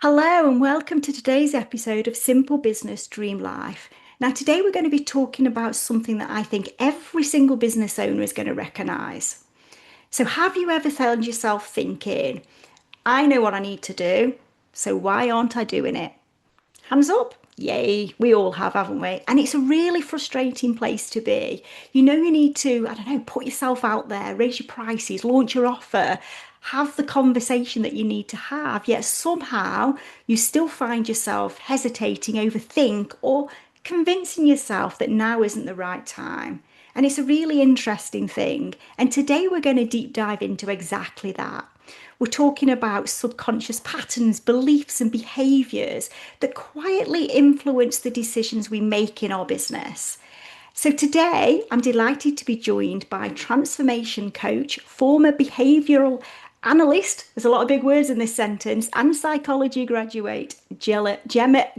Hello, and welcome to today's episode of Simple Business Dream Life. Now, today we're going to be talking about something that I think every single business owner is going to recognize. So, have you ever found yourself thinking, I know what I need to do, so why aren't I doing it? Hands up. Yay, we all have, haven't we? And it's a really frustrating place to be. You know, you need to, I don't know, put yourself out there, raise your prices, launch your offer, have the conversation that you need to have. Yet somehow you still find yourself hesitating, overthink, or convincing yourself that now isn't the right time. And it's a really interesting thing. And today we're going to deep dive into exactly that. We're talking about subconscious patterns, beliefs, and behaviors that quietly influence the decisions we make in our business. So, today I'm delighted to be joined by transformation coach, former behavioral analyst, there's a lot of big words in this sentence, and psychology graduate, Gemma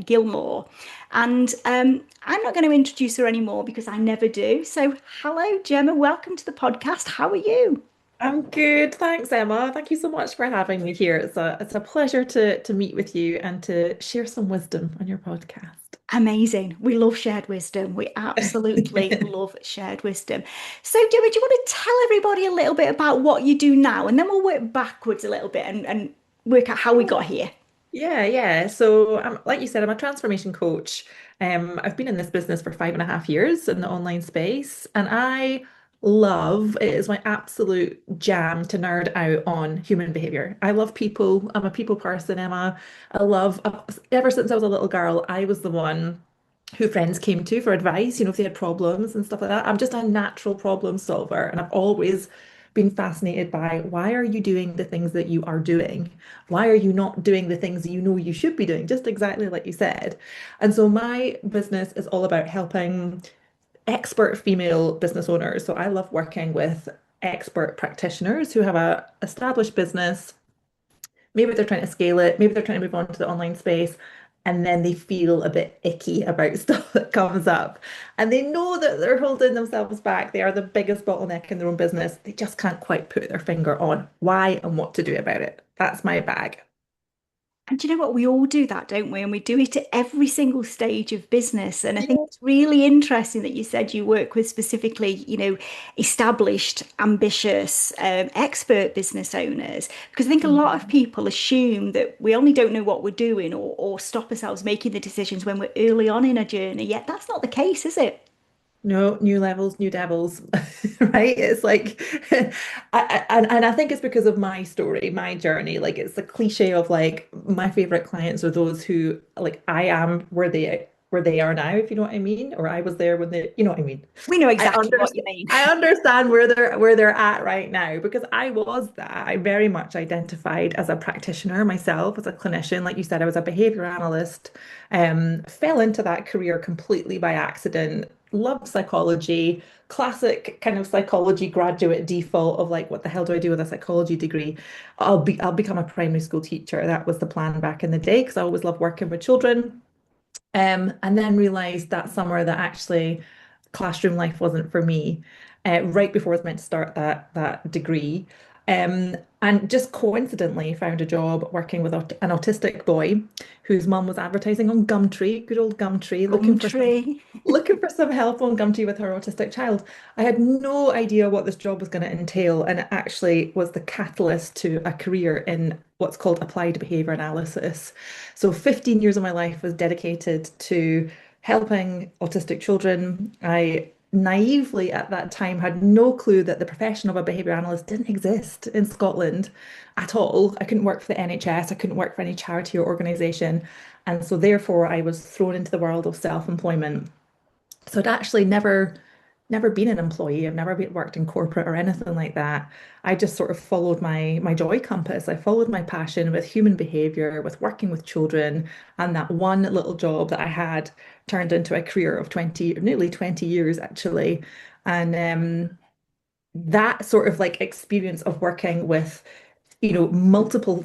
Gilmour. And I'm not going to introduce her anymore because I never do. So, hello, Gemma. Welcome to the podcast. How are you? I'm good. Thanks, Emma. Thank you so much for having me here. It's a pleasure to meet with you and to share some wisdom on your podcast. Amazing. We love shared wisdom. We absolutely love shared wisdom. So, Gemma, do you want to tell everybody a little bit about what you do now? And then we'll work backwards a little bit and work out how we got here. Yeah. So, like you said, I'm a transformation coach. I've been in this business for 5.5 years in the online space, and I love it is my absolute jam to nerd out on human behavior. I love people. I'm a people person, Emma. Ever since I was a little girl, I was the one who friends came to for advice, if they had problems and stuff like that. I'm just a natural problem solver, and I've always been fascinated by why are you doing the things that you are doing? Why are you not doing the things that you know you should be doing? Just exactly like you said. And so my business is all about helping expert female business owners. So I love working with expert practitioners who have a established business. Maybe they're trying to scale it, maybe they're trying to move on to the online space, and then they feel a bit icky about stuff that comes up. And they know that they're holding themselves back. They are the biggest bottleneck in their own business. They just can't quite put their finger on why and what to do about it. That's my bag. And do you know what? We all do that, don't we? And we do it at every single stage of business. And I think Yeah. it's really interesting that you said you work with specifically, established, ambitious, expert business owners. Because I think a lot of Mhm. people assume that we only don't know what we're doing or stop ourselves making the decisions when we're early on in a journey. Yet that's not the case, is it? No, new levels, new devils, right? It's like, and I think it's because of my story, my journey. Like, it's the cliche of like my favorite clients are those who like I am where they are now, if you know what I mean, or I was there when you know what I mean. We know I exactly what you understand. mean. I understand where they're at right now because I was that. I very much identified as a practitioner myself, as a clinician. Like you said, I was a behavior analyst. Fell into that career completely by accident. Loved psychology, classic kind of psychology graduate default of like, what the hell do I do with a psychology degree? I'll become a primary school teacher. That was the plan back in the day because I always loved working with children. And then realized that summer that actually classroom life wasn't for me, right before I was meant to start that degree. And just coincidentally found a job working with an autistic boy whose mum was advertising on Gumtree, good old Gumtree, Gumtree. looking for some help on Gumtree with her autistic child. I had no idea what this job was going to entail, and it actually was the catalyst to a career in what's called applied behavior analysis. So 15 years of my life was dedicated to helping autistic children. I naively at that time had no clue that the profession of a behavior analyst didn't exist in Scotland at all. I couldn't work for the NHS, I couldn't work for any charity or organization. And so therefore I was thrown into the world of self-employment. So I'd actually never been an employee. I've never worked in corporate or anything like that. I just sort of followed my joy compass. I followed my passion with human behavior, with working with children, and that one little job that I had turned into a career of 20, nearly 20 years actually. And that sort of like experience of working with, multiple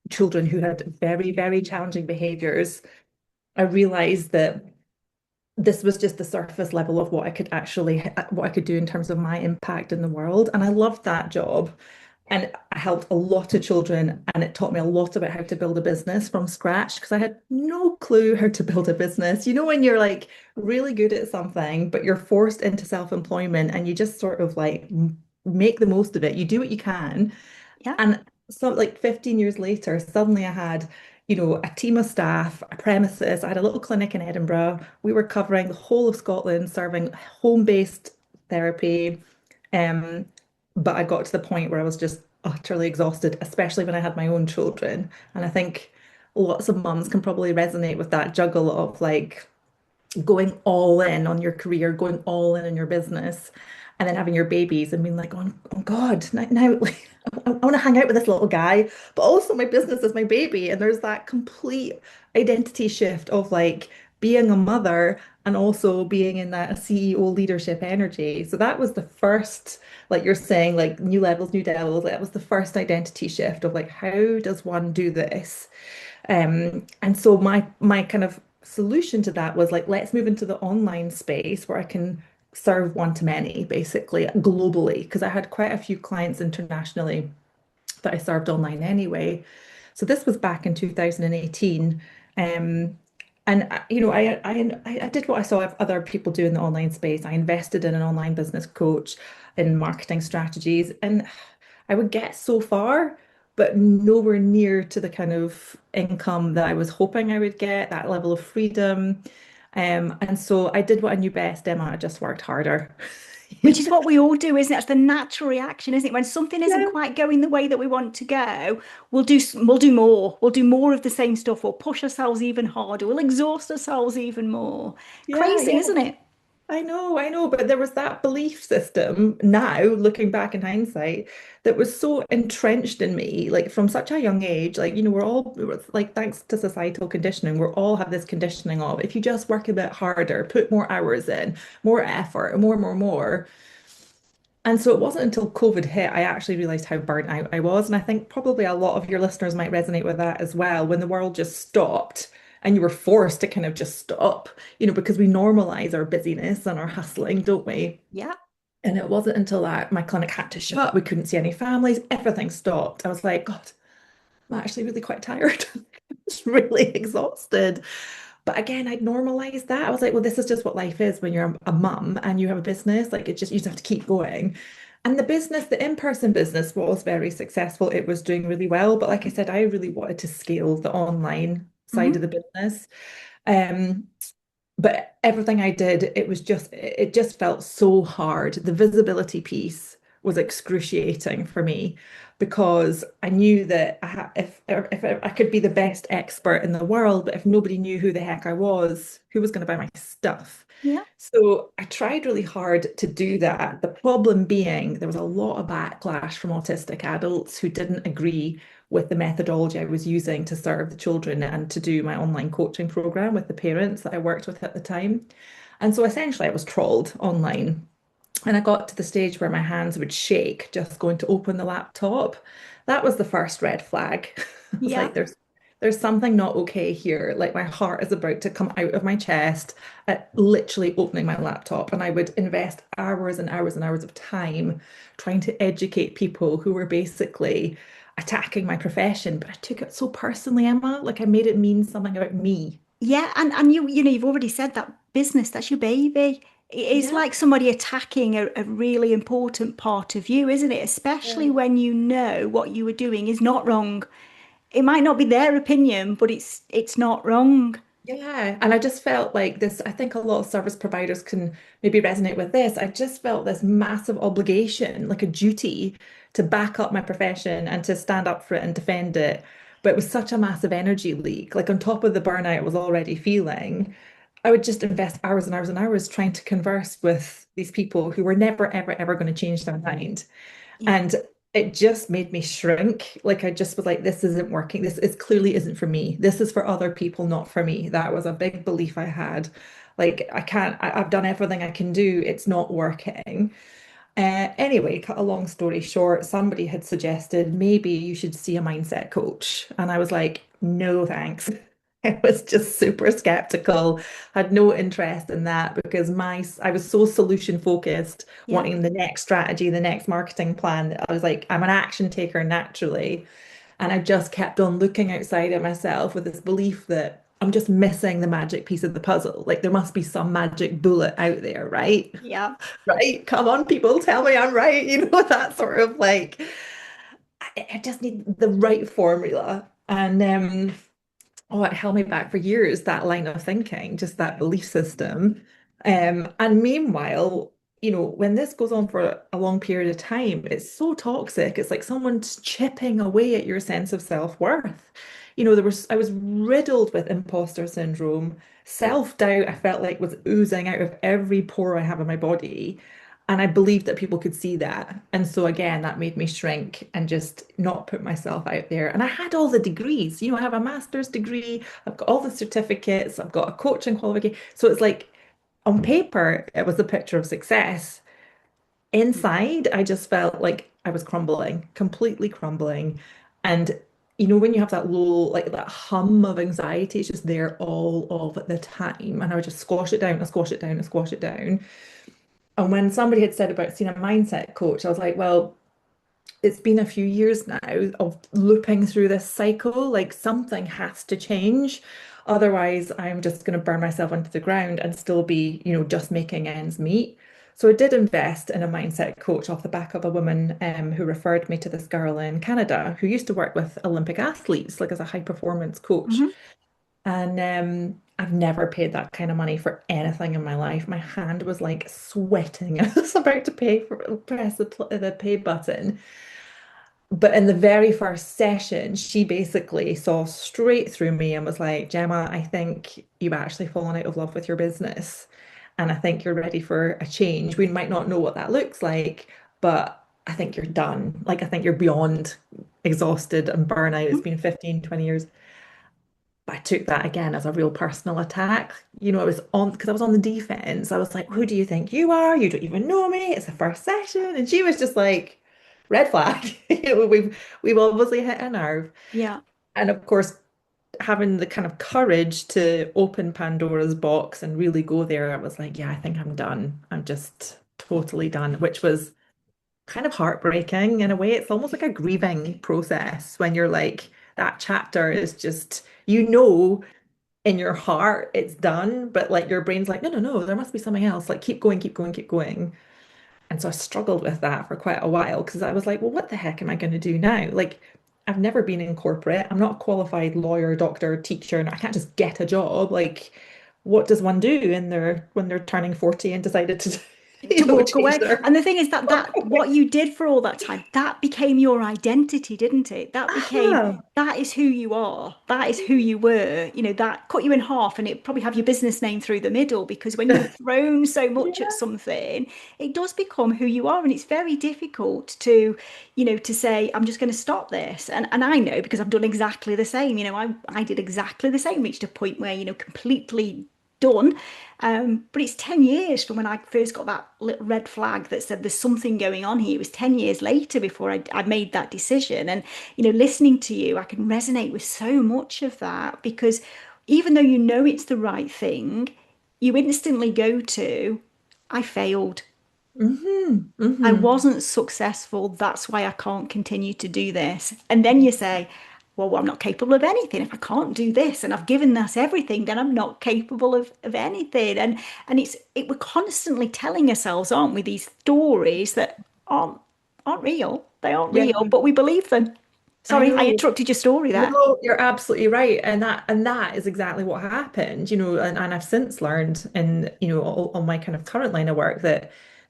children who had very, very challenging behaviors, I realized that this was just the surface level of what I could do in terms of my impact in the world. And I loved that job. And I helped a lot of children, and it taught me a lot about how to build a business from scratch because I had no clue how to build a business. You know, when you're like really good at something, but you're forced into self-employment and you just sort of like make the most of it. You do what you can. Yeah. And so, like 15 years later, suddenly I had, a team of staff, a premises. I had a little clinic in Edinburgh. We were covering the whole of Scotland, serving home-based therapy. Um, but I got to the point where I was just utterly exhausted, especially when I had my own children. And I think lots of mums can probably resonate with that juggle of like going all in on your career, going all in on your business, and then having your babies and being like, oh God, now like, I want to hang out with this little guy, but also my business is my baby. And there's that complete identity shift of like being a mother and also being in that CEO leadership energy. So that was the first, like you're saying, like new levels, new devils. That was the first identity shift of like, how does one do this? And so my kind of solution to that was like, let's move into the online space where I can serve one to many, basically globally, because I had quite a few clients internationally that I served online anyway. So this was back in 2018. Um, and I did what I saw other people do in the online space. I invested in an online business coach in marketing strategies, and I would get so far, but nowhere near to the kind of income that I was hoping I would get, that level of freedom. And so I did what I knew best, Emma. I just worked harder. Which is what we all do, isn't it? It's the natural reaction, isn't it? When something isn't Yeah, quite going the way that we want to go, we'll do more. We'll do more of the same stuff. We'll push ourselves even harder. We'll exhaust ourselves even more. yeah, Crazy, yeah. isn't it? I know, but there was that belief system now, looking back in hindsight, that was so entrenched in me, like from such a young age. Like, like, thanks to societal conditioning, we all have this conditioning of if you just work a bit harder, put more hours in, more effort, more. And so it wasn't until COVID hit, I actually realized how burnt out I was. And I think probably a lot of your listeners might resonate with that as well. When the world just stopped and you were forced to kind of just stop, because we normalize our busyness and our hustling, don't we? Yeah. And it wasn't until that my clinic had to shut. We couldn't see any families. Everything stopped. I was like, God, I'm actually really quite tired. Just really exhausted. But again, I'd normalized that. I was like, well, this is just what life is when you're a mum and you have a business. Like, you just have to keep going. And the in-person business was very successful. It was doing really well. But like I said, I really wanted to scale the online side of Hmm. the business. Um, but everything I did, it just felt so hard. The visibility piece was excruciating for me because I knew that if I could be the best expert in the world, but if nobody knew who the heck I was, who was going to buy my stuff? Yeah. So I tried really hard to do that. The problem being there was a lot of backlash from autistic adults who didn't agree with the methodology I was using to serve the children and to do my online coaching program with the parents that I worked with at the time. And so essentially I was trolled online. And I got to the stage where my hands would shake just going to open the laptop. That was the first red flag. I was Yeah. like, there's something not okay here. Like my heart is about to come out of my chest at literally opening my laptop. And I would invest hours and hours and hours of time trying to educate people who were basically attacking my profession. But I took it so personally, Emma. Like I made it mean something about me. Yeah. And you've already said that business, that's your baby. It's Yeah. like somebody attacking a really important part of you, isn't it? Especially when you know what you were doing is not wrong. It might not be their opinion, but it's not wrong. Yeah, and I just felt like this. I think a lot of service providers can maybe resonate with this. I just felt this massive obligation, like a duty to back up my profession and to stand up for it and defend it. But it was such a massive energy leak. Like on top of the burnout I was already feeling, I would just invest hours and hours and hours trying to converse with these people who were never, ever, ever going to change their mind. Yeah. And it just made me shrink. Like I just was like, this isn't working. This is clearly isn't for me. This is for other people, not for me. That was a big belief I had. Like I can't, I've done everything I can do. It's not working. Anyway, cut a long story short, somebody had suggested maybe you should see a mindset coach. And I was like, no, thanks. I was just super skeptical, had no interest in that because I was so solution focused, Yeah. wanting the next strategy, the next marketing plan. I was like, I'm an action taker naturally. And I just kept on looking outside of myself with this belief that I'm just missing the magic piece of the puzzle. Like there must be some magic bullet out there, right? Yeah. Right? Come on, people, tell me I'm right. That sort of like, I just need the right formula. And oh, it held me back for years, that line of thinking, just that belief system. And meanwhile, when this goes on for a long period of time, it's so toxic. It's like someone's chipping away at your sense of self-worth. I was riddled with imposter syndrome, self-doubt. I felt like was oozing out of every pore I have in my body. And I believed that people could see that. And so again, that made me shrink and just not put myself out there. And I had all the degrees, I have a master's degree, I've got all the certificates, I've got a coaching qualification. So it's like on paper, it was a picture of success. Inside, I just felt like I was crumbling, completely crumbling. And when you have that low, like that hum of anxiety, it's just there all of the time. And I would just squash it down and squash it down and squash it down. And when somebody had said about seeing a mindset coach, I was like, well, it's been a few years now of looping through this cycle. Like something has to change. Otherwise, I'm just going to burn myself into the ground and still be, just making ends meet. So I did invest in a mindset coach off the back of a woman who referred me to this girl in Canada who used to work with Olympic athletes, like as a high performance coach. Hmm. And I've never paid that kind of money for anything in my life. My hand was like sweating. I was about to press the pay button. But in the very first session, she basically saw straight through me and was like, Gemma, I think you've actually fallen out of love with your business. And I think you're ready for a change. We might not know what that looks like, but I think you're done. Like, I think you're beyond exhausted and burnout. It's been 15, 20 years. I took that again as a real personal attack. I was on because I was on the defense. I was like, who do you think you are? You don't even know me. It's the first session. And she was just like, red flag. We've obviously hit a nerve. Yeah. And of course, having the kind of courage to open Pandora's box and really go there, I was like, yeah, I think I'm done. I'm just totally done, which was kind of heartbreaking in a way. It's almost like a grieving process when you're like, that chapter is just, in your heart it's done, but like your brain's like, no, no, no, there must be something else. Like keep going, keep going, keep going. And so I struggled with that for quite a while because I was like, well, what the heck am I going to do now? Like, I've never been in corporate. I'm not a qualified lawyer, doctor, teacher, and I can't just get a job. Like, what does one do in their when they're turning 40 and decided to, To walk change away. their And the thing is that what you did for all that time, that became your identity, didn't it? ah, That is who you are. That is who you were. That cut you in half and it probably have your business name through the middle because when you've thrown so much at yeah. something, it does become who you are. And it's very difficult to say, I'm just going to stop this. And I know because I've done exactly the same. I did exactly the same, reached a point where, completely done. But it's 10 years from when I first got that little red flag that said there's something going on here. It was 10 years later before I made that decision. And, listening to you, I can resonate with so much of that because even though you know it's the right thing, you instantly go to, I failed. Hmm. I Hmm. wasn't successful. That's why I can't continue to do this. And then you say, well, I'm not capable of anything. If I can't do this and I've given us everything, then I'm not capable of anything. And we're constantly telling ourselves, aren't we, these stories that aren't real. They aren't Yeah, real, but we believe them. I Sorry, I know. interrupted your story there. No, you're absolutely right. And that is exactly what happened, and I've since learned in, on my kind of current line of work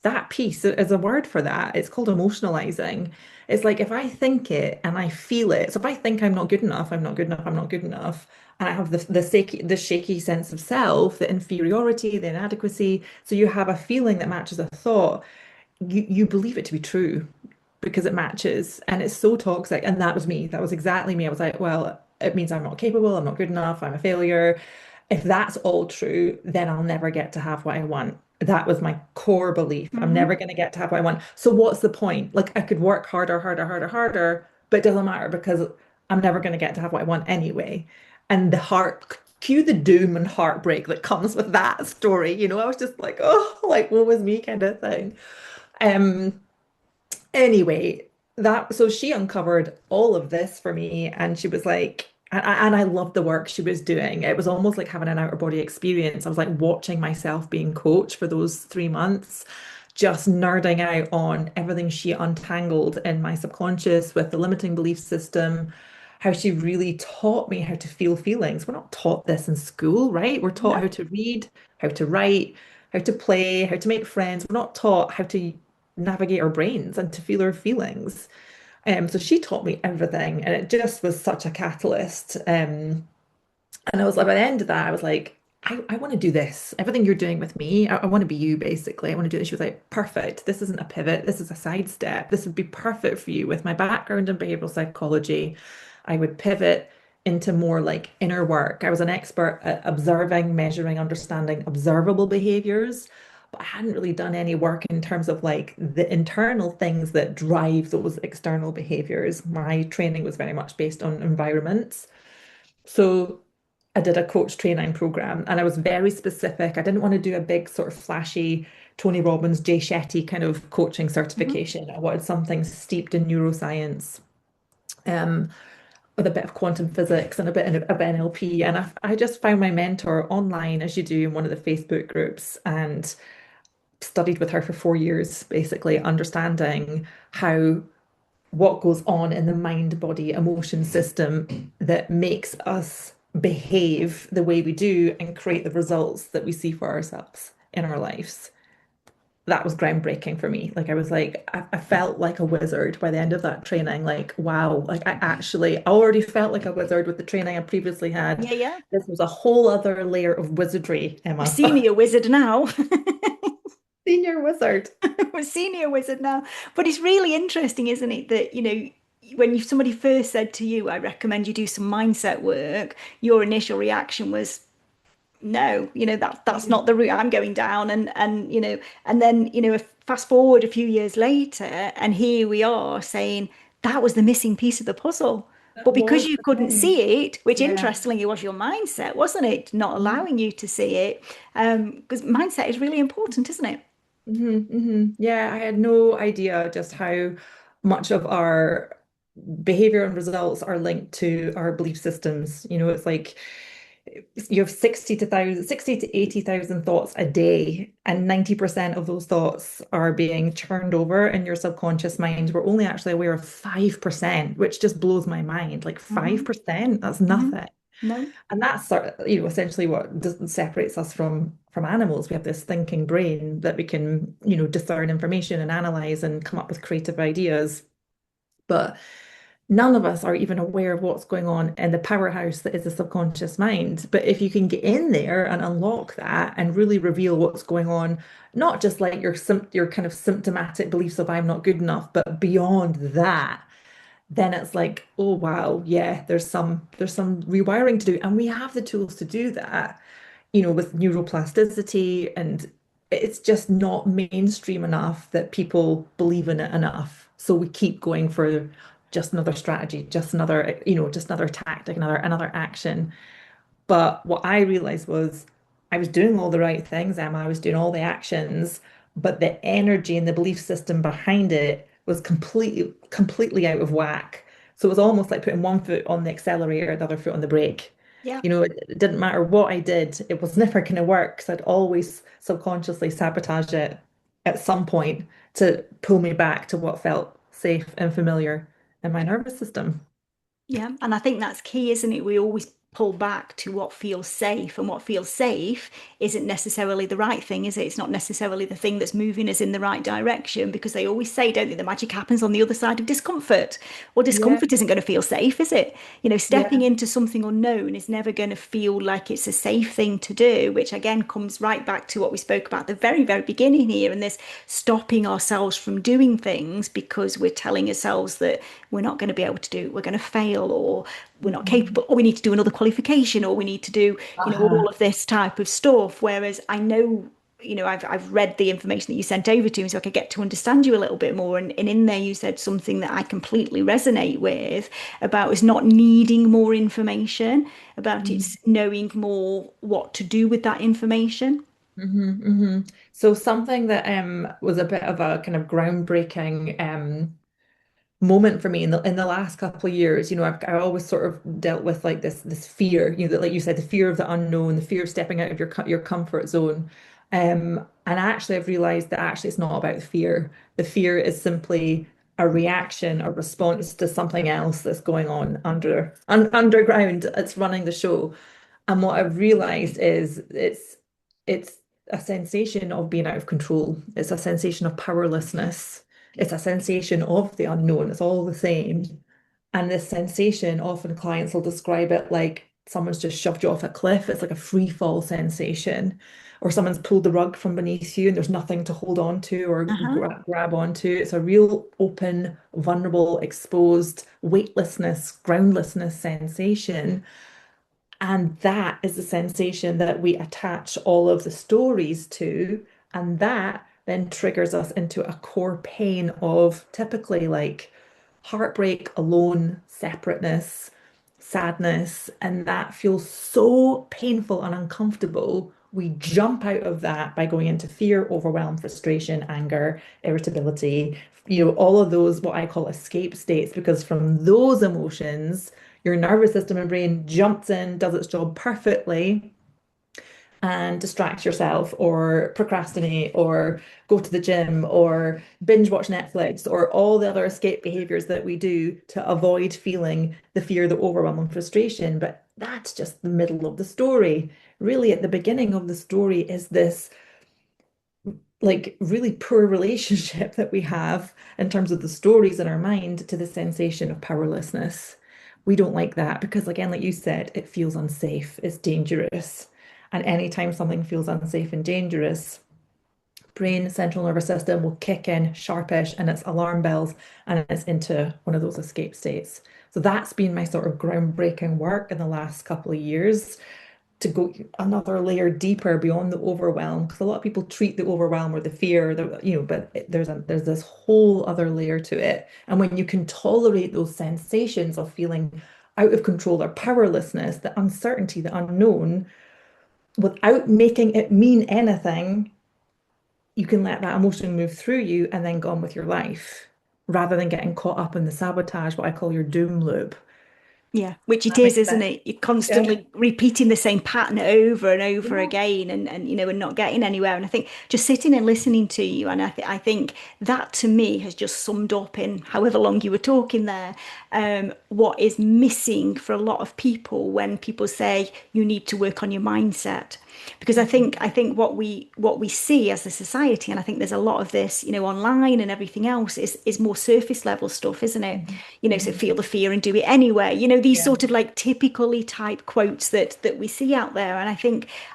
that piece is a word for that. It's called emotionalizing. It's like if I think it and I feel it. So if I think I'm not good enough, I'm not good enough, I'm not good enough, and I have the shaky sense of self, the inferiority, the inadequacy. So you have a feeling that matches a thought, you believe it to be true because it matches and it's so toxic. And that was me. That was exactly me. I was like, well, it means I'm not capable, I'm not good enough, I'm a failure. If that's all true, then I'll never get to have what I want. That was my core belief. I'm Hmm. never going to get to have what I want. So what's the point? Like I could work harder, harder, harder, harder, but it doesn't matter because I'm never going to get to have what I want anyway. And the heart, cue the doom and heartbreak that comes with that story. I was just like, oh, like, what was me kind of thing. Um, Anyway, that so she uncovered all of this for me, and she was like, and I loved the work she was doing. It was almost like having an outer body experience. I was like watching myself being coached for those 3 months, just nerding out on everything she untangled in my subconscious with the limiting belief system, how she really taught me how to feel feelings. We're not taught this in school, right? We're taught No. how to read, how to write, how to play, how to make friends. We're not taught how to navigate our brains and to feel our feelings. So she taught me everything, and it just was such a catalyst. And I was like, by the end of that, I was like, I want to do this. Everything you're doing with me, I want to be you, basically. I want to do this. She was like, perfect. This isn't a pivot. This is a sidestep. This would be perfect for you. With my background in behavioral psychology, I would pivot into more like inner work. I was an expert at observing, measuring, understanding observable behaviors, but I hadn't really done any work in terms of like the internal things that drive those external behaviors. My training was very much based on environments. So I did a coach training program and I was very specific. I didn't want to do a big sort of flashy Tony Robbins, Jay Shetty kind of coaching Mhm. certification. I wanted something steeped in neuroscience, um, with a bit of quantum physics and a bit of NLP. And I just found my mentor online, as you do in one of the Facebook groups, and studied with her for 4 years, basically understanding how what goes on in the mind, body, emotion system that makes us behave the way we do and create the results that we see for ourselves in our lives. That was groundbreaking for me. Like I was like, I felt like a wizard by the end of that training. Like, wow, like I already felt like a wizard with the training I previously had. Yeah, yeah. This was a whole other layer of wizardry, We're Emma. senior wizard now. Senior wizard. We're senior wizard now. But it's really interesting, isn't it, that, when somebody first said to you, I recommend you do some mindset work, your initial reaction was, no, that's Yeah. not the route I'm going down. And then, fast forward a few years later, and here we are saying that was the missing piece of the puzzle. That But because was you the couldn't thing. see it, which Yeah. interestingly was your mindset, wasn't it? Not allowing you to see it. Because mindset is really important, isn't it? Yeah, I had no idea just how much of our behavior and results are linked to our belief systems. It's like you have 60 to 80,000 thoughts a day, and 90% of those thoughts are being churned over in your subconscious mind. We're only actually aware of 5%, which just blows my mind. Like Hmm. 5%, that's Hmm. nothing. No. And that's essentially what separates us from animals. We have this thinking brain that we can, discern information and analyze and come up with creative ideas. But none of us are even aware of what's going on in the powerhouse that is the subconscious mind. But if you can get in there and unlock that and really reveal what's going on, not just like your kind of symptomatic beliefs of I'm not good enough, but beyond that, then it's like, oh wow, yeah, there's some rewiring to do, and we have the tools to do that, with neuroplasticity, and it's just not mainstream enough that people believe in it enough. So we keep going for just another strategy, just another tactic, another action. But what I realized was I was doing all the right things, Emma. I was doing all the actions, but the energy and the belief system behind it was completely out of whack. So it was almost like putting one foot on the accelerator, the other foot on the brake. Yeah. It didn't matter what I did, it was never going to work because I'd always subconsciously sabotage it at some point to pull me back to what felt safe and familiar in my nervous system. Yeah, and I think that's key, isn't it? We always pull back to what feels safe, and what feels safe isn't necessarily the right thing, is it? It's not necessarily the thing that's moving us in the right direction, because they always say, don't they, the magic happens on the other side of discomfort. Well, Yeah, discomfort isn't going to feel safe, is it? Stepping yeah. into something unknown is never going to feel like it's a safe thing to do, which again comes right back to what we spoke about at the very, very beginning here, and this stopping ourselves from doing things because we're telling ourselves that we're not going to be able to do it, we're going to fail, or we're not Mhm. capable, or we need to do another qualification, or we need to do, all Uh-huh. of this type of stuff. Whereas I know, I've read the information that you sent over to me so I could get to understand you a little bit more. And in there you said something that I completely resonate with about us not needing more information, about it's knowing more what to do with that information. So something that was a bit of a kind of groundbreaking moment for me in the last couple of years. I always sort of dealt with like this fear, that like you said, the fear of the unknown, the fear of stepping out of your comfort zone. And actually I've realized that actually it's not about the fear. The fear is simply a reaction, a response to something else that's going on underground. It's running the show. And what I've realized is it's a sensation of being out of control. It's a sensation of powerlessness. It's a sensation of the unknown. It's all the same. And this sensation, often clients will describe it like someone's just shoved you off a cliff. It's like a free fall sensation, or someone's pulled the rug from beneath you and there's nothing to hold on to or Uh-huh. grab onto. It's a real open, vulnerable, exposed, weightlessness, groundlessness sensation. And that is the sensation that we attach all of the stories to. And that then triggers us into a core pain of typically like heartbreak, alone, separateness, sadness. And that feels so painful and uncomfortable. We jump out of that by going into fear, overwhelm, frustration, anger, irritability, all of those, what I call escape states, because from those emotions, your nervous system and brain jumps in, does its job perfectly, and distracts yourself, or procrastinate, or go to the gym, or binge watch Netflix, or all the other escape behaviors that we do to avoid feeling the fear, the overwhelm, and frustration. But that's just the middle of the story. Really, at the beginning of the story is this like really poor relationship that we have in terms of the stories in our mind to the sensation of powerlessness. We don't like that because, again, like you said, it feels unsafe, it's dangerous. And anytime something feels unsafe and dangerous, brain, central nervous system will kick in sharpish and it's alarm bells and it's into one of those escape states. So that's been my sort of groundbreaking work in the last couple of years to go another layer deeper beyond the overwhelm, because a lot of people treat the overwhelm or the fear, but there's this whole other layer to it. And when you can tolerate those sensations of feeling out of control or powerlessness, the uncertainty, the unknown, without making it mean anything, you can let that emotion move through you and then go on with your life, rather than getting caught up in the sabotage, what I call your doom loop. Yeah, which it That is, makes isn't sense. it? You're Yeah. constantly repeating the same pattern over and over Yeah. again, and not getting anywhere. And I think just sitting and listening to you, and I think that to me has just summed up in however long you were talking there, what is missing for a lot of people when people say you need to work on your mindset. Because I think what we see as a society, and I think there's a lot of this, online and everything else is more surface level stuff, isn't it? Mhm. So Mhm. feel the fear and do it anyway. These Yeah. sort of like typically type quotes that we see out there. And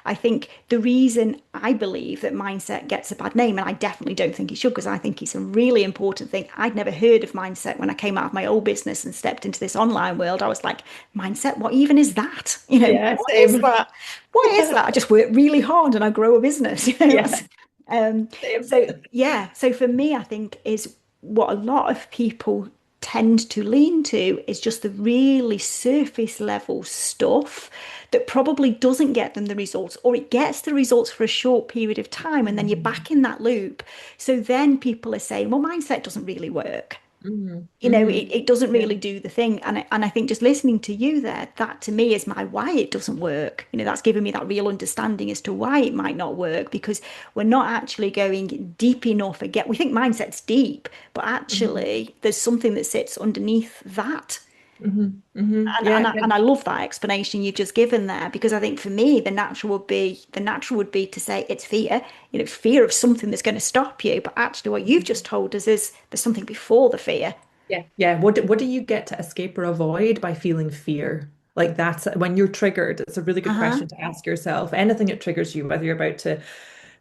I think the reason I believe that mindset gets a bad name, and I definitely don't think it should, because I think it's a really important thing. I'd never heard of mindset when I came out of my old business and stepped into this online world. I was like, mindset, what even is that? Yeah, What is same. that? What is that? I just work really hard and I grow a business. Yeah, Um, same. so yeah, so for me, I think is what a lot of people tend to lean to is just the really surface level stuff that probably doesn't get them the results, or it gets the results for a short period of time and then you're Mhm. back in that loop. So then people are saying, well, mindset doesn't really work. Mhm. It, Mhm. it doesn't Yeah. really do the thing. And I think just listening to you there, that to me is my why it doesn't work. That's given me that real understanding as to why it might not work, because we're not actually going deep enough again. We think mindset's deep, but Mhm. actually there's something that sits underneath that. Mhm. Mhm. And, and, Yeah. I, and I love that explanation you've just given there, because I think for me the natural would be to say it's fear, fear of something that's going to stop you. But actually what you've just told us is there's something before the fear. Yeah. Yeah. What do you get to escape or avoid by feeling fear? Like that's when you're triggered. It's a really good Uh-huh. question to ask yourself. Anything that triggers you, whether you're about to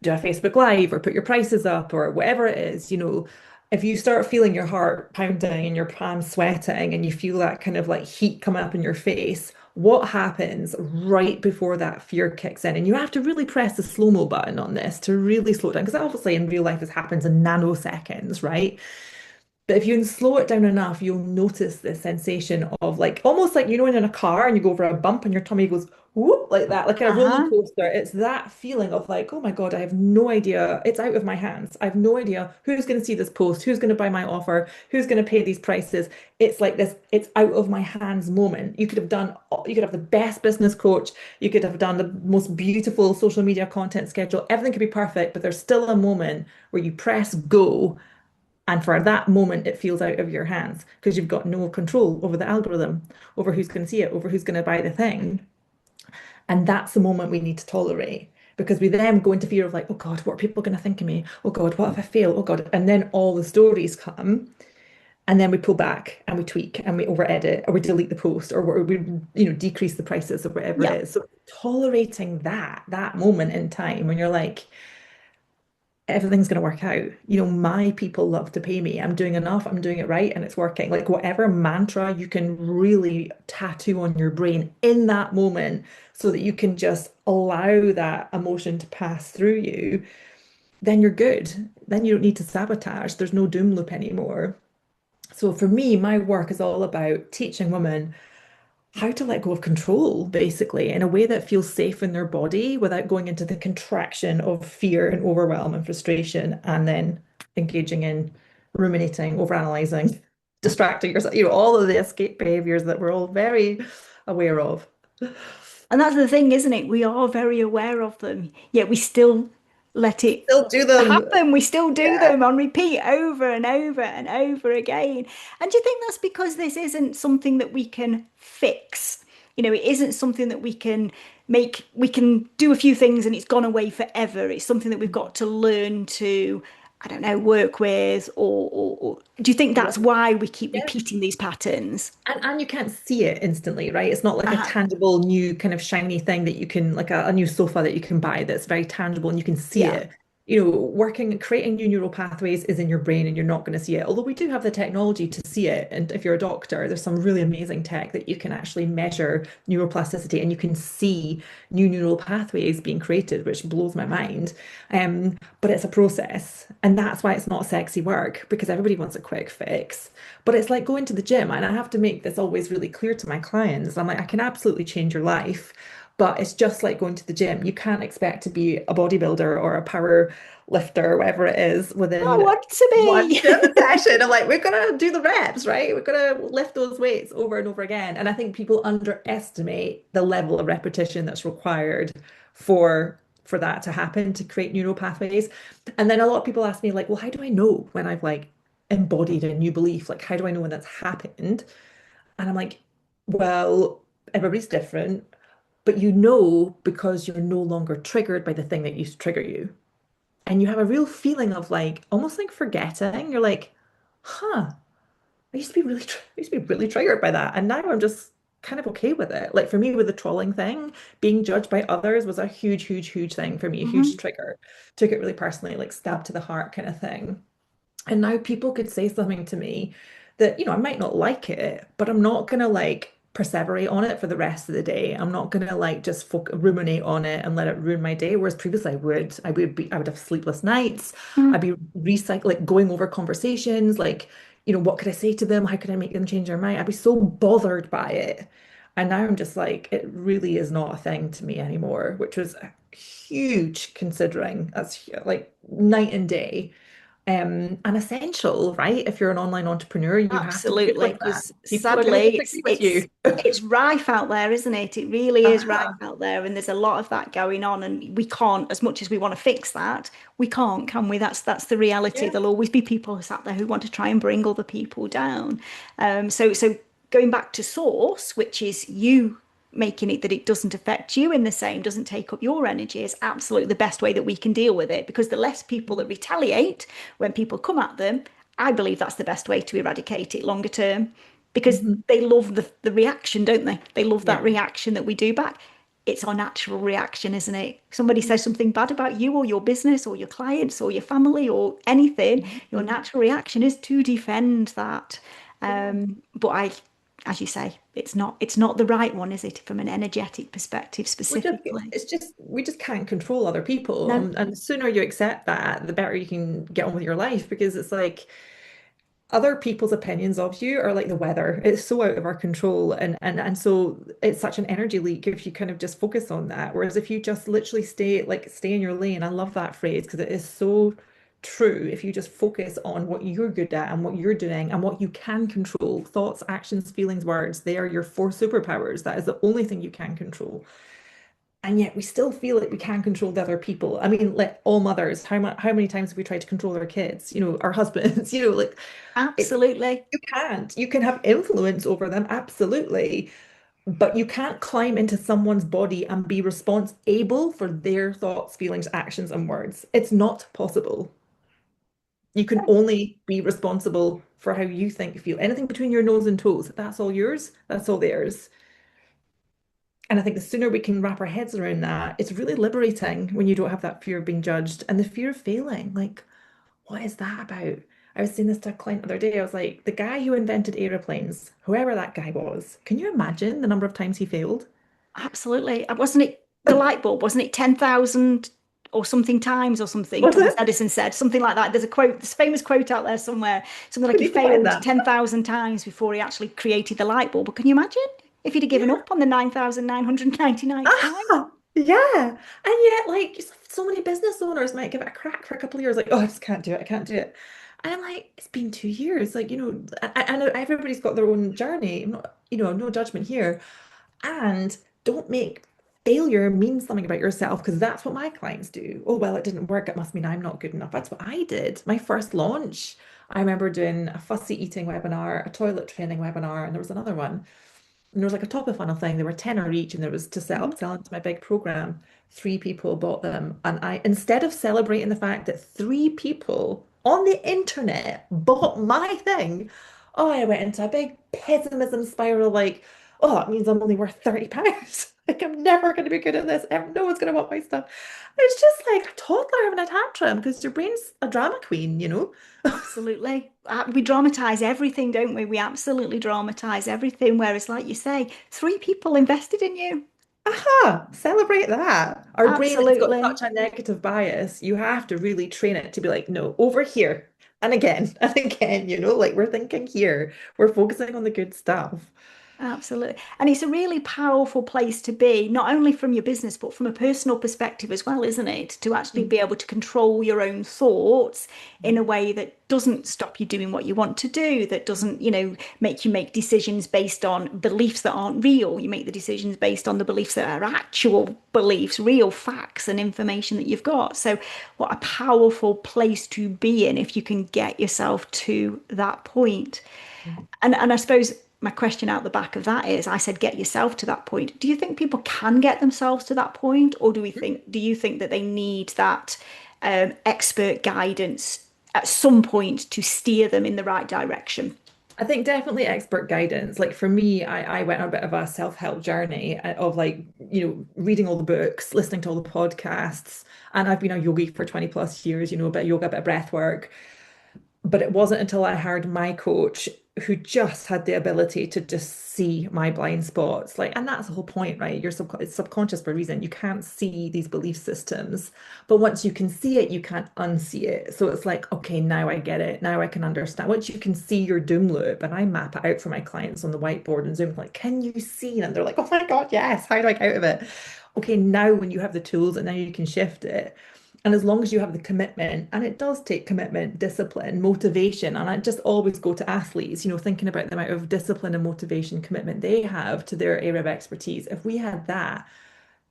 do a Facebook Live or put your prices up or whatever it is, if you start feeling your heart pounding and your palms sweating and you feel that kind of like heat coming up in your face, what happens right before that fear kicks in? And you have to really press the slow-mo button on this to really slow it down, because obviously in real life this happens in nanoseconds, right? But if you can slow it down enough, you'll notice this sensation of like almost like you know when in a car and you go over a bump and your tummy goes whoop like that, like in a roller Uh-huh. coaster. It's that feeling of like, oh my God, I have no idea. It's out of my hands. I have no idea who's going to see this post, who's going to buy my offer, who's going to pay these prices. It's like this, it's out of my hands moment. You could have the best business coach, you could have done the most beautiful social media content schedule, everything could be perfect, but there's still a moment where you press go and for that moment, it feels out of your hands because you've got no control over the algorithm, over who's going to see it, over who's going to buy the thing. And that's the moment we need to tolerate because we then go into fear of like, oh God, what are people going to think of me? Oh God, what if I fail? Oh God. And then all the stories come. And then we pull back and we tweak and we over edit or we delete the post or decrease the prices or whatever Yeah. it is. So tolerating that moment in time when you're like, everything's going to work out. My people love to pay me. I'm doing enough, I'm doing it right, and it's working. Like whatever mantra you can really tattoo on your brain in that moment so that you can just allow that emotion to pass through you, then you're good. Then you don't need to sabotage. There's no doom loop anymore. So for me, my work is all about teaching women how to let go of control, basically, in a way that feels safe in their body without going into the contraction of fear and overwhelm and frustration, and then engaging in ruminating, overanalyzing, distracting yourself, all of the escape behaviors that we're all very aware of. And that's the thing, isn't it? We are very aware of them, yet we still let it Still do them. happen. We still do Yeah. them on repeat over and over and over again. And do you think that's because this isn't something that we can fix? It isn't something that we can do a few things and it's gone away forever. It's something that we've got to learn to, I don't know, work with, or do you think that's Yeah. why we keep Yeah. repeating these patterns? And you can't see it instantly, right? It's not like a Uh-huh. tangible new kind of shiny thing that you can, like a new sofa that you can buy that's very tangible and you can see Yeah. it. Creating new neural pathways is in your brain and you're not going to see it. Although we do have the technology to see it. And if you're a doctor, there's some really amazing tech that you can actually measure neuroplasticity and you can see new neural pathways being created, which blows my mind. But it's a process. And that's why it's not sexy work because everybody wants a quick fix. But it's like going to the gym, and I have to make this always really clear to my clients. I'm like, I can absolutely change your life, but it's just like going to the gym. You can't expect to be a bodybuilder or a power lifter or whatever it is I within want to one be. gym session. I'm like, we're gonna do the reps, right? We're gonna lift those weights over and over again. And I think people underestimate the level of repetition that's required for that to happen to create neural pathways. And then a lot of people ask me, like, well, how do I know when I've like embodied a new belief? Like, how do I know when that's happened? And I'm like, well, everybody's different, but you know because you're no longer triggered by the thing that used to trigger you. And you have a real feeling of like almost like forgetting. You're like, huh, I used to be really triggered by that. And now I'm just kind of okay with it. Like for me with the trolling thing, being judged by others was a huge, huge, huge thing for me, a huge Mhm. trigger. Took it really personally, like stab to the heart kind of thing. And now people could say something to me that, I might not like it, but I'm not gonna like perseverate on it for the rest of the day. I'm not gonna like just ruminate on it and let it ruin my day. Whereas previously I would have sleepless nights. I'd Mm. be recycling, like going over conversations, like, what could I say to them? How could I make them change their mind? I'd be so bothered by it. And now I'm just like, it really is not a thing to me anymore, which was huge considering that's like night and day and essential, right? If you're an online entrepreneur, you have to be good Absolutely, with that. because People are going to sadly, disagree with you. it's rife out there, isn't it? It really is rife Uh-huh. out there, and there's a lot of that going on, and we can't, as much as we want to fix that, we can't, can we? That's the reality. Yeah. There'll always be people who's out there who want to try and bring other people down. So going back to source, which is you making it that it doesn't affect you in the same, doesn't take up your energy, is absolutely the best way that we can deal with it. Because the less people that retaliate when people come at them, I believe that's the best way to eradicate it longer term. Because Mhm. they love the reaction, don't they? They love that Yeah. reaction that we do back. It's our natural reaction, isn't it? Somebody says something bad about you or your business or your clients or your family or anything, your Mhm. natural reaction is to defend that. Yeah. But as you say, it's not the right one, is it, from an energetic perspective specifically? We just can't control other people. No, And the sooner you accept that, the better you can get on with your life because it's like other people's opinions of you are like the weather. It's so out of our control. And so it's such an energy leak if you kind of just focus on that. Whereas if you just literally stay in your lane, I love that phrase because it is so true. If you just focus on what you're good at and what you're doing and what you can control, thoughts, actions, feelings, words, they are your four superpowers. That is the only thing you can control. And yet we still feel like we can control the other people. I mean, like all mothers, how many times have we tried to control our kids, our husbands, like it, absolutely. you can't. You can have influence over them, absolutely, but you can't climb into someone's body and be responsible for their thoughts, feelings, actions, and words. It's not possible. You can only be responsible for how you think, feel. Anything between your nose and toes, that's all yours, that's all theirs. And I think the sooner we can wrap our heads around that, it's really liberating when you don't have that fear of being judged and the fear of failing. Like, what is that about? I was saying this to a client the other day. I was like, the guy who invented aeroplanes, whoever that guy was, can you imagine the number of times he failed? Absolutely. Wasn't it the light bulb? Wasn't it 10,000 or something times or something? Was Thomas it? Edison said something like that. There's a quote, this famous quote out there somewhere, something like We he need to find failed that. 10,000 times before he actually created the light bulb. But can you imagine if he'd have given Yeah. up on the 9,999th time? Ah, yeah. And yet, like, so many business owners might give it a crack for a couple of years, like, oh, I just can't do it. I can't do it. And I'm like, it's been 2 years. Like, I know everybody's got their own journey. I'm not, no judgment here. And don't make failure mean something about yourself because that's what my clients do. Oh, well, it didn't work. It must mean I'm not good enough. That's what I did. My first launch, I remember doing a fussy eating webinar, a toilet training webinar, and there was another one. And there was like a top of funnel thing. There were 10 each, and there was to set Mhm. up sell into my big program. 3 people bought them. And I, instead of celebrating the fact that 3 people on the internet bought my thing, oh, I went into a big pessimism spiral like, oh, that means I'm only worth £30. Like, I'm never going to be good at this. No one's going to want my stuff. It's just like a toddler having a tantrum because your brain's a drama queen. Absolutely. We dramatize everything, don't we? We absolutely dramatize everything. Whereas, like you say, 3 people invested in you. Aha, celebrate that. Our brain has got Absolutely. such a negative bias. You have to really train it to be like, no, over here. And again, and again, like we're thinking here. We're focusing on the good stuff. Absolutely. And it's a really powerful place to be, not only from your business, but from a personal perspective as well, isn't it? To actually be able to control your own thoughts in a way that doesn't stop you doing what you want to do, that doesn't, make you make decisions based on beliefs that aren't real. You make the decisions based on the beliefs that are actual beliefs, real facts and information that you've got. So, what a powerful place to be in if you can get yourself to that point. And I suppose my question out the back of that is, I said, get yourself to that point. Do you think people can get themselves to that point, or do you think that they need that expert guidance at some point to steer them in the right direction? I think definitely expert guidance. Like for me, I went on a bit of a self-help journey of like, reading all the books, listening to all the podcasts. And I've been a yogi for 20 plus years, a bit of yoga, a bit of breath work. But it wasn't until I hired my coach who just had the ability to just see my blind spots. Like, and that's the whole point, right? It's subconscious for a reason. You can't see these belief systems, but once you can see it, you can't unsee it. So it's like, okay, now I get it. Now I can understand. Once you can see your doom loop, and I map it out for my clients on the whiteboard and Zoom, like, can you see? And they're like, oh my God, yes. How do I get out of it? Okay, now when you have the tools and now you can shift it. And as long as you have the commitment, and it does take commitment, discipline, motivation, and I just always go to athletes, thinking about the amount of discipline and motivation, commitment they have to their area of expertise. If we had that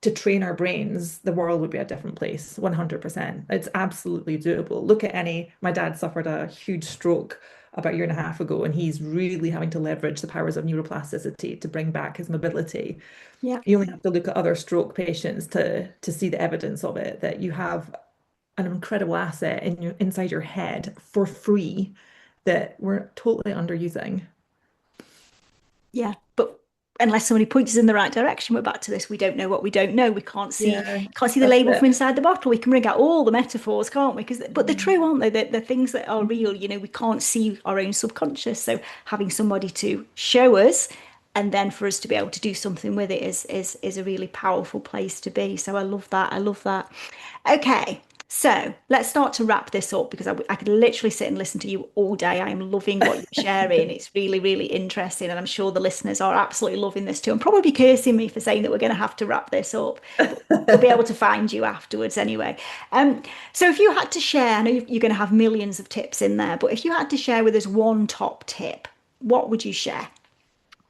to train our brains, the world would be a different place, 100%. It's absolutely doable. Look at my dad suffered a huge stroke about a year and a half ago, and he's really having to leverage the powers of neuroplasticity to bring back his mobility. Yeah. You only have to look at other stroke patients to see the evidence of it, that you have an incredible asset inside your head for free that we're totally underusing. Yeah. But unless somebody points us in the right direction, we're back to this. We don't know what we don't know. We Yeah, can't see the that's label it. from inside the bottle. We can bring out all the metaphors, can't we? But they're Mm. true, aren't they? The things that are real, Mhm. we can't see our own subconscious. So having somebody to show us and then for us to be able to do something with it is a really powerful place to be. So I love that. I love that. Okay, so let's start to wrap this up because I could literally sit and listen to you all day. I am loving what you're sharing. It's really, really interesting. And I'm sure the listeners are absolutely loving this too. And probably cursing me for saying that we're going to have to wrap this up, but they'll be able to find you afterwards anyway. Um, so if you had to share, I know you're going to have millions of tips in there, but if you had to share with us one top tip, what would you share?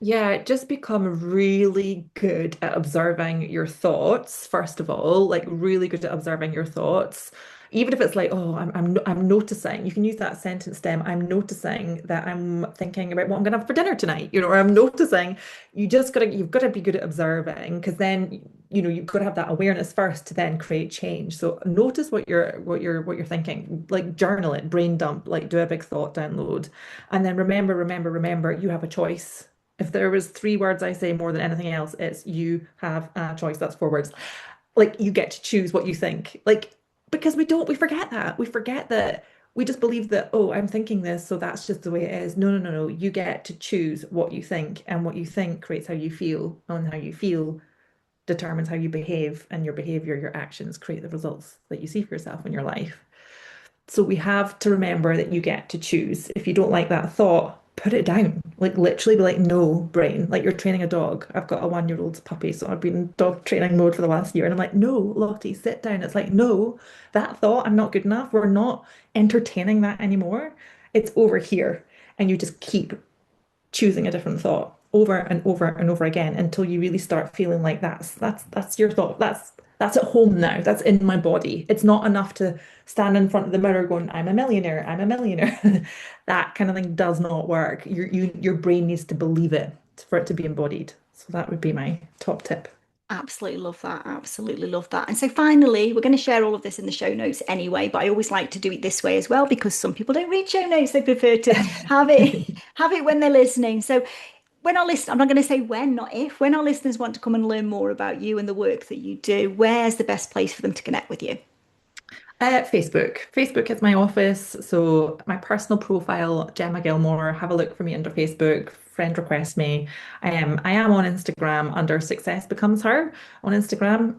Yeah, just become really good at observing your thoughts, first of all, like really good at observing your thoughts. Even if it's like, oh, I'm noticing, you can use that sentence stem. I'm noticing that I'm thinking about what I'm gonna have for dinner tonight, or I'm noticing. You've gotta be good at observing because then, you've got to have that awareness first to then create change. So notice what you're thinking, like journal it, brain dump, like do a big thought download. And then remember, you have a choice. If there was three words I say more than anything else, it's you have a choice. That's four words. Like you get to choose what you think. Like, because we forget that. We forget that we just believe that, oh, I'm thinking this, so that's just the way it is. No, no, no, no. You get to choose what you think, and what you think creates how you feel, and how you feel determines how you behave, and your behavior, your actions create the results that you see for yourself in your life. So we have to remember that you get to choose. If you don't like that thought, put it down. Like literally be like, no, brain. Like you're training a dog. I've got a 1-year-old puppy, so I've been in dog training mode for the last year. And I'm like, no, Lottie, sit down. It's like, no, that thought, I'm not good enough. We're not entertaining that anymore. It's over here. And you just keep choosing a different thought over and over and over again until you really start feeling like that's your thought. That's at home now. That's in my body. It's not enough to stand in front of the mirror going, I'm a millionaire, I'm a millionaire. That kind of thing does not work. Your brain needs to believe it for it to be embodied. So that would be my top tip. Absolutely love that. Absolutely love that. And so finally, we're going to share all of this in the show notes anyway, but I always like to do it this way as well because some people don't read show notes. They prefer to have it have it when they're listening. So when our list, I'm not going to say when, not if, when our listeners want to come and learn more about you and the work that you do, where's the best place for them to connect with you? Facebook. Facebook is my office. So my personal profile, Gemma Gilmour, have a look for me under Facebook. Friend request me. I am on Instagram under Success Becomes Her on Instagram.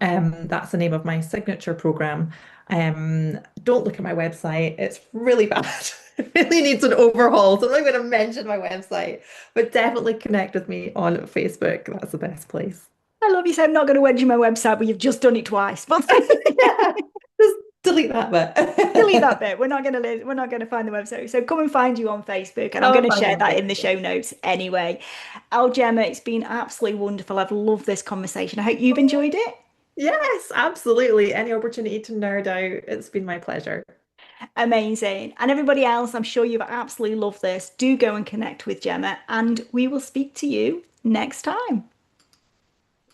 That's the name of my signature program. Don't look at my website. It's really bad. It really needs an overhaul. So I'm not going to mention my website, but definitely connect with me on Facebook. That's the best place. I love you. So I'm not going to mention my website, but you've just done it twice. But Yeah, just delete that delete that bit. bit. We're not going to find the website. So come and find you on Facebook, and I'm Come going and to find me share on that in the Facebook. show notes anyway. Oh, Gemma, it's been absolutely wonderful. I've loved this conversation. I hope you've enjoyed it. Yes, absolutely. Any opportunity to nerd out, it's been my pleasure. Amazing. And everybody else, I'm sure you've absolutely loved this. Do go and connect with Gemma, and we will speak to you next time.